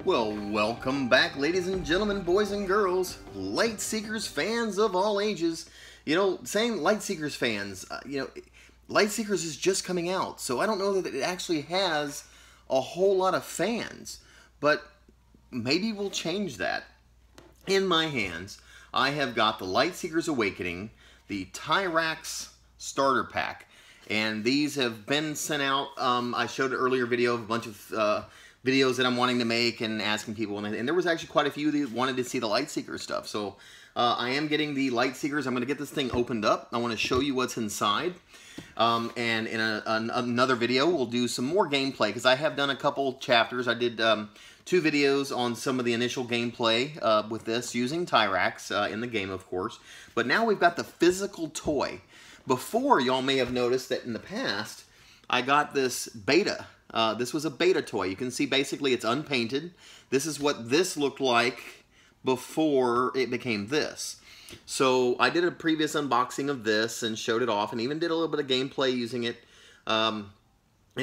Well, welcome back, ladies and gentlemen, boys and girls, Lightseekers fans of all ages. You know, saying Lightseekers fans, Lightseekers is just coming out, so I don't know that it actually has a whole lot of fans, but maybe we'll change that. In my hands, I have got the Lightseekers Awakening, the Tyrax Starter Pack, and these have been sent out. I showed an earlier video of a bunch of videos that I'm wanting to make and asking people, and there was actually quite a few that wanted to see the Lightseeker stuff. So I am getting the Lightseekers. I'm going to get this thing opened up. I want to show you what's inside. And in another video, we'll do some more gameplay, because I have done a couple chapters. I did 2 videos on some of the initial gameplay with this, using Tyrax in the game, of course. But now we've got the physical toy. Before, y'all may have noticed that in the past, I got this beta. This was a beta toy. You can see basically it's unpainted. This is what this looked like before it became this. So I did a previous unboxing of this and showed it off, and even did a little bit of gameplay using it and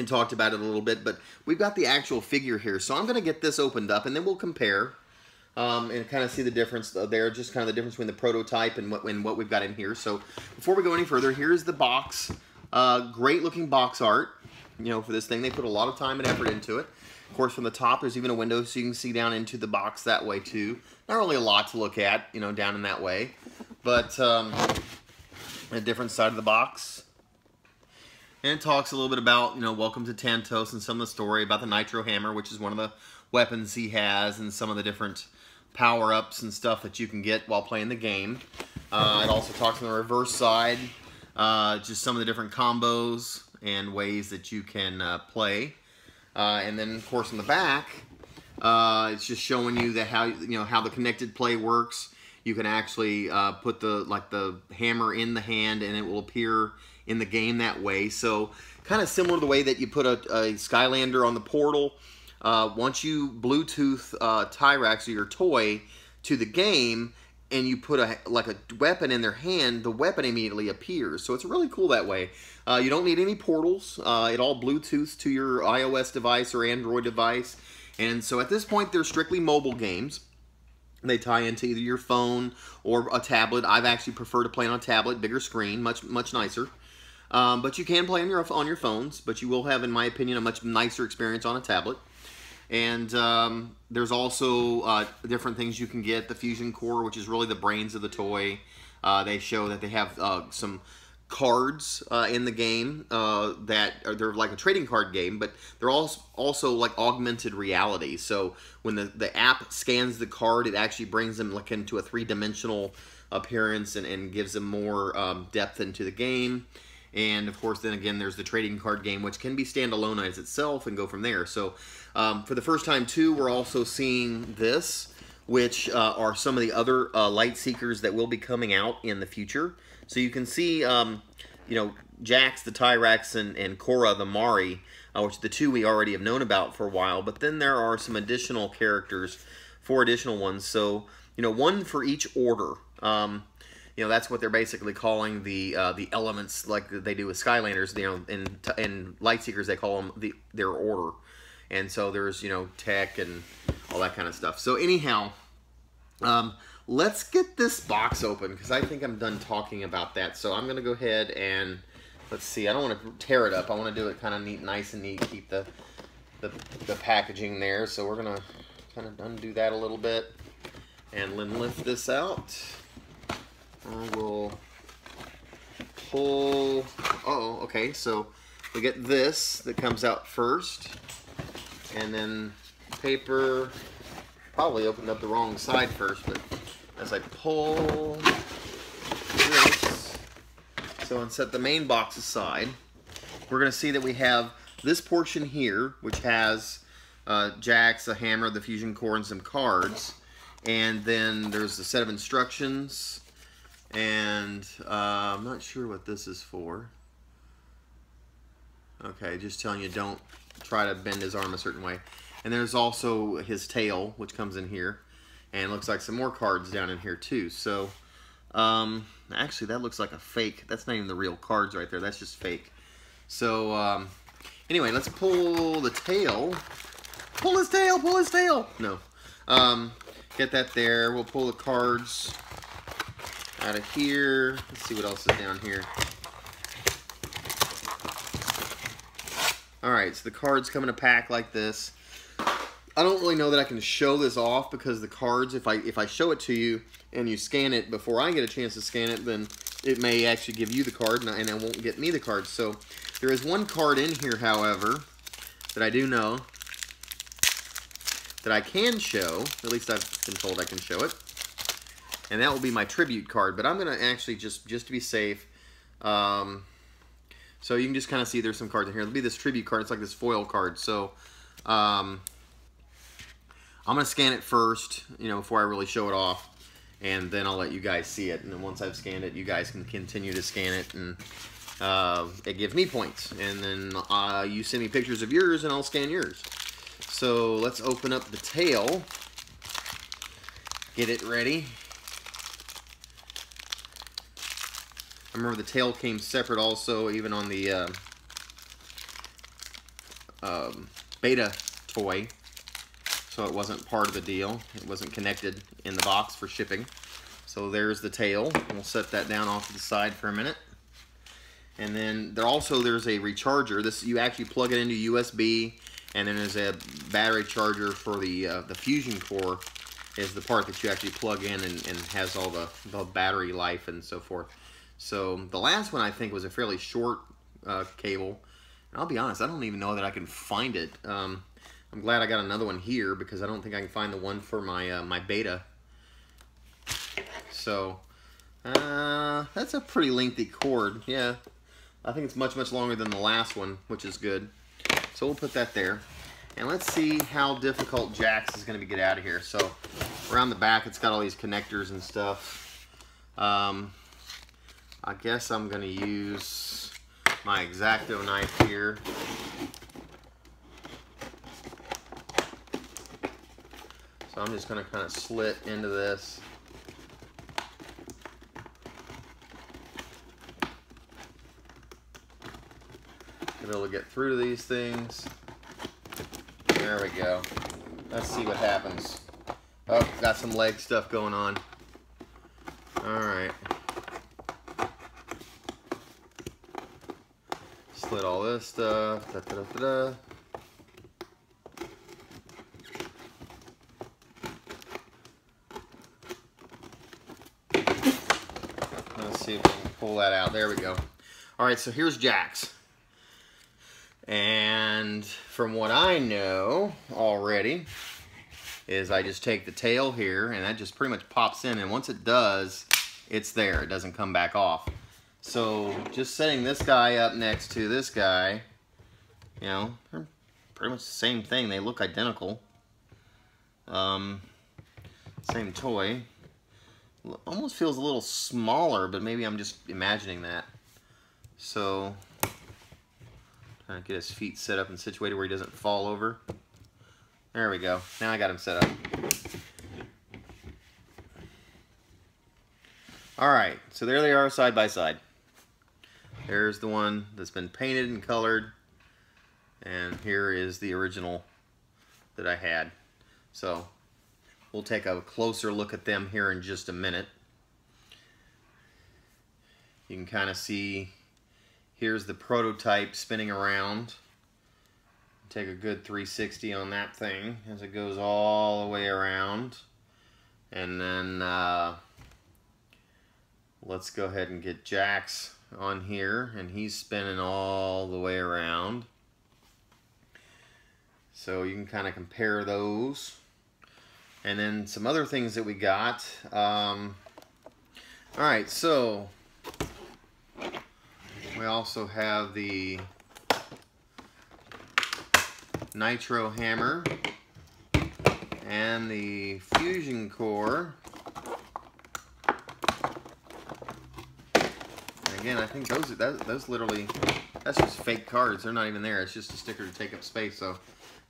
talked about it a little bit. But we've got the actual figure here. So I'm going to get this opened up, and then we'll compare and kind of see the difference there, just kind of the difference between the prototype and what we've got in here. So before we go any further, here's the box. Great looking box art. You know, for this thing, they put a lot of time and effort into it. Of course, from the top, there's even a window so you can see down into the box that way too. Not really a lot to look at, you know, down in that way, but a different side of the box. And it talks a little bit about, you know, welcome to Tantos and some of the story about the Nitro Hammer, which is one of the weapons he has, and some of the different power-ups and stuff that you can get while playing the game. It also talks on the reverse side, just some of the different combos and ways that you can play, and then of course on the back, it's just showing you that how the connected play works. You can actually put the hammer in the hand, and it will appear in the game that way. So kind of similar to the way that you put a Skylander on the portal. Once you Bluetooth Tyrax or your toy to the game, and you put a weapon in their hand, the weapon immediately appears. So it's really cool that way. You don't need any portals. It all Bluetooths to your iOS device or Android device. And so at this point, they're strictly mobile games. They tie into either your phone or a tablet. I've actually preferred to play on a tablet, bigger screen, much nicer. But you can play on your phones, but you will have, in my opinion, a much nicer experience on a tablet. And there's also different things you can get. The Fusion Core, which is really the brains of the toy. They show that they have some cards in the game they're like a trading card game, but they're also like augmented reality. So when the app scans the card, it actually brings them like into a 3-dimensional appearance and gives them more depth into the game. And of course, then again, there's the trading card game, which can be standalone as itself and go from there. So for the first time too, we're also seeing this, which are some of the other Lightseekers that will be coming out in the future. So you can see, Jax the Tyrax and Korra the Mari, which the 2 we already have known about for a while. But then there are some additional characters, 4 additional ones. So, 1 for each order. That's what they're basically calling the elements, like they do with Skylanders. In Lightseekers they call them their order. And so there's, tech and all that kind of stuff. So anyhow, let's get this box open, because I think I'm done talking about that. So I'm going to go ahead and, let's see, I don't want to tear it up. I want to do it kind of neat, nice and neat, keep the packaging there. So we're going to kind of undo that a little bit and then lift this out. I will pull, okay, so we get this that comes out first, and then paper, probably opened up the wrong side first, but as I pull this, so and set the main box aside, we're going to see that we have this portion here, which has Jax, a hammer, the Fusion Core, and some cards, and then there's a set of instructions. And I'm not sure what this is for. Okay, just telling you don't try to bend his arm a certain way. And there's also his tail, which comes in here. And looks like some more cards down in here too. So, actually that looks like a fake. That's not even the real cards right there. That's just fake. So, anyway, let's pull the tail Pull his tail, pull his tail. No. Get that there. We'll pull the cards out of here. Let's see what else is down here. Alright, so the cards come in a pack like this. I don't really know that I can show this off because the cards, if I show it to you and you scan it before I get a chance to scan it, then it may actually give you the card and it won't get me the card. So there is one card in here, however, that I do know that I can show. At least I've been told I can show it. And that will be my tribute card. But I'm going to actually, just to be safe, so you can just kind of see there's some cards in here. It'll be this tribute card. It's like this foil card. So I'm going to scan it first, you know, before I really show it off. And then I'll let you guys see it. And then once I've scanned it, you guys can continue to scan it. And it gives me points. And then you send me pictures of yours and I'll scan yours. So let's open up the tail. Get it ready. I remember the tail came separate also, even on the beta toy. So it wasn't part of the deal. It wasn't connected in the box for shipping. So there's the tail. We'll set that down off to the side for a minute. And then there's a recharger. This, you actually plug it into USB, and then there's a battery charger for the fusion core is the part that you actually plug in and has all the battery life and so forth. So the last one I think was a fairly short cable. And I'll be honest, I don't even know that I can find it. I'm glad I got another one here because I don't think I can find the one for my my beta. So that's a pretty lengthy cord. Yeah, I think it's much longer than the last one, which is good. So we'll put that there. And let's see how difficult Jax is going to get out of here. So around the back, it's got all these connectors and stuff. I guess I'm going to use my X-Acto knife here. So I'm just going to kind of slit into this. To be able to get through to these things. There we go. Let's see what happens. Oh, got some leg stuff going on. Alright. Slit all this stuff. Da, da, da, da. Let's see if we can pull that out. There we go. Alright, so here's Jax. And from what I know already is I just take the tail here and that just pretty much pops in, and once it does, it's there. It doesn't come back off. So just setting this guy up next to this guy, you know, they're pretty much the same thing. They look identical. Same toy. Almost feels a little smaller, but maybe I'm just imagining that. So trying to get his feet set up and situated where he doesn't fall over. There we go. Now I got him set up. Alright, so there they are side by side. There's the one that's been painted and colored. And here is the original that I had. So we'll take a closer look at them here in just a minute. You can kind of see, here's the prototype spinning around. Take a good 360 on that thing as it goes all the way around. And then let's go ahead and get Jax on here, and he's spinning all the way around. So you can kind of compare those. And then some other things that we got. Alright, so we also have the nitro hammer and the fusion core. And again, I think those literally, that's just fake cards. They're not even there. It's just a sticker to take up space. So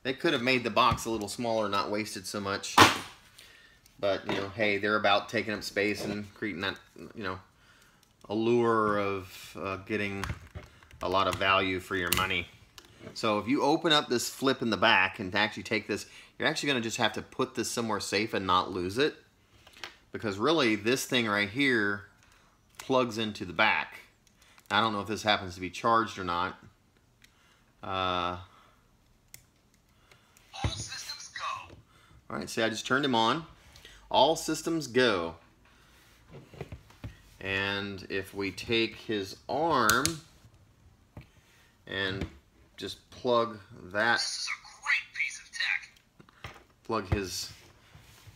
they could have made the box a little smaller, not wasted so much. But, you know, hey, they're about taking up space and creating that, you know, allure of getting a lot of value for your money. So if you open up this flip in the back and actually take this, you're actually going to just have to put this somewhere safe and not lose it. Because really, this thing right here plugs into the back. I don't know if this happens to be charged or not. All systems go. All right, see, I just turned him on. All systems go. And if we take his arm and just plug that. This is a great piece of tech. Plug his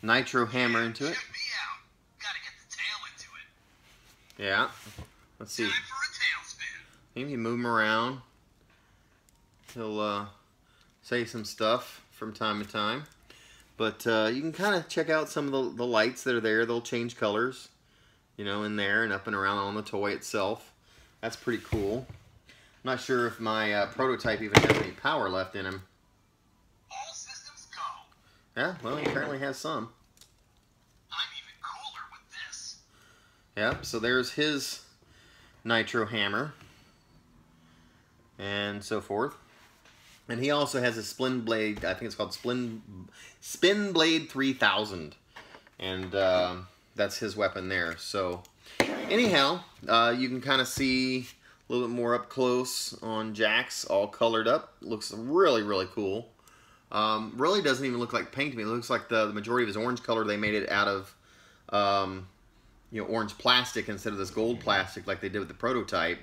nitro hammer into it. Gotta get the tail into it. Yeah. Let's see. Time for a tailspin. Maybe move him around. He'll say some stuff from time to time. But you can kind of check out some of the lights that are there. They'll change colors, you know, in there and up and around on the toy itself. That's pretty cool. I'm not sure if my prototype even has any power left in him. All systems go. Yeah, well, he apparently has some. I'm even cooler with this. Yep, so there's his nitro hammer and so forth. And he also has a Spin Blade, I think it's called Spin Blade 3000. And that's his weapon there. So anyhow, you can kind of see a little bit more up close on Jax, all colored up. Looks really, really cool. Really doesn't even look like paint to me. It looks like the majority of his orange color, they made it out of you know, orange plastic instead of this gold plastic like they did with the prototype.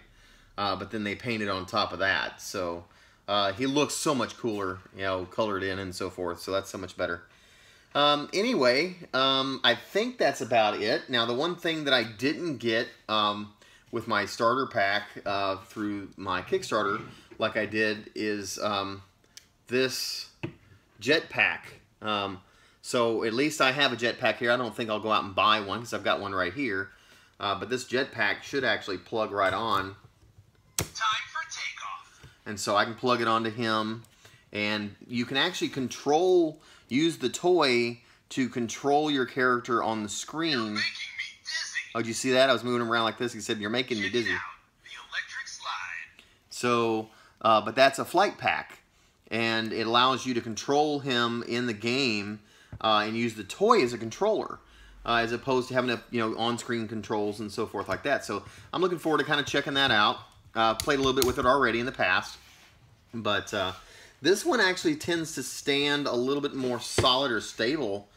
But then they painted on top of that. So he looks so much cooler, you know, colored in and so forth. So that's so much better. Anyway, I think that's about it. Now, the one thing that I didn't get with my starter pack through my Kickstarter, like I did, is this jetpack. So at least I have a jetpack here. I don't think I'll go out and buy one because I've got one right here. But this jetpack should actually plug right on. Time for takeoff. And so I can plug it onto him, and you can actually use the toy to control your character on the screen. You're making me dizzy. Oh, did you see that? I was moving him around like this. He said, "You're making me dizzy." The electric slide. So, but that's a flight pack, and it allows you to control him in the game and use the toy as a controller, as opposed to having to, you know, on-screen controls and so forth like that. So I'm looking forward to kind of checking that out. Played a little bit with it already in the past, but this one actually tends to stand a little bit more solid or stable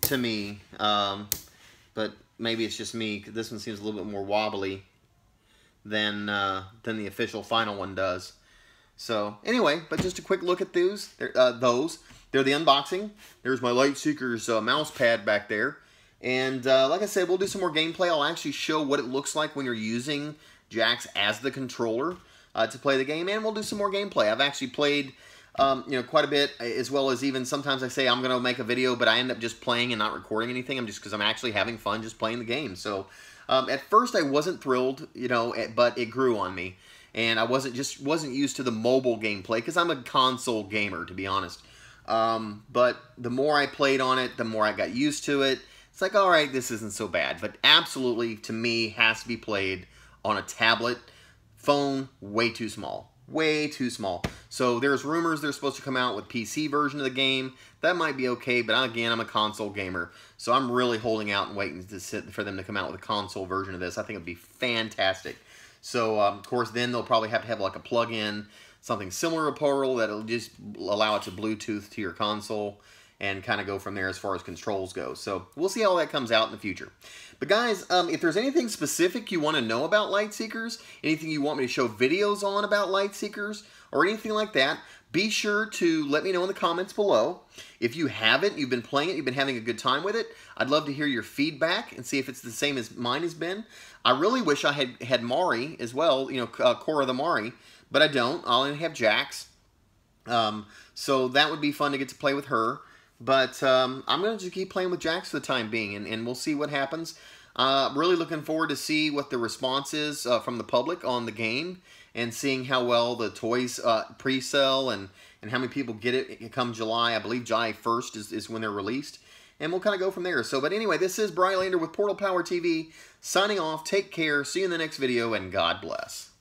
to me, but maybe it's just me. This one seems a little bit more wobbly than the official final one does. So anyway, but just a quick look at those. They're the unboxing. There's my Lightseekers mouse pad back there, and like I said, we'll do some more gameplay. I'll actually show what it looks like when you're using Jax as the controller to play the game, and we'll do some more gameplay. I've actually played you know, quite a bit, as well as even sometimes I say I'm going to make a video, but I end up just playing and not recording anything. I'm just because I'm actually having fun just playing the game. So at first I wasn't thrilled, you know, but it grew on me, and I wasn't used to the mobile gameplay because I'm a console gamer, to be honest. But the more I played on it, the more I got used to it. It's like, all right, this isn't so bad, but absolutely to me has to be played on a tablet. Phone, way too small. Way too small. So there's rumors they're supposed to come out with PC version of the game. That might be okay, but again, I'm a console gamer, so I'm really holding out and waiting for them to come out with a console version of this. I think it'd be fantastic. So of course, then they'll probably have to have like a plug-in, something similar to Portal that'll just allow it to Bluetooth to your console and kind of go from there as far as controls go. So we'll see how that comes out in the future. But guys, if there's anything specific you want to know about Lightseekers, anything you want me to show videos on about Lightseekers, or anything like that, be sure to let me know in the comments below. If you have it, you've been playing it, you've been having a good time with it, I'd love to hear your feedback and see if it's the same as mine has been. I really wish I had Mari as well, you know, Cora the Mari, but I don't. I only have Jax. So that would be fun to get to play with her. But I'm going to just keep playing with Jax for the time being, and we'll see what happens. Really looking forward to see what the response is from the public on the game, and seeing how well the toys pre-sell and how many people get it come July. I believe July 1st is when they're released. And we'll kind of go from there. So, but anyway, this is Brylander with Portal Power TV, signing off. Take care. See you in the next video, and God bless.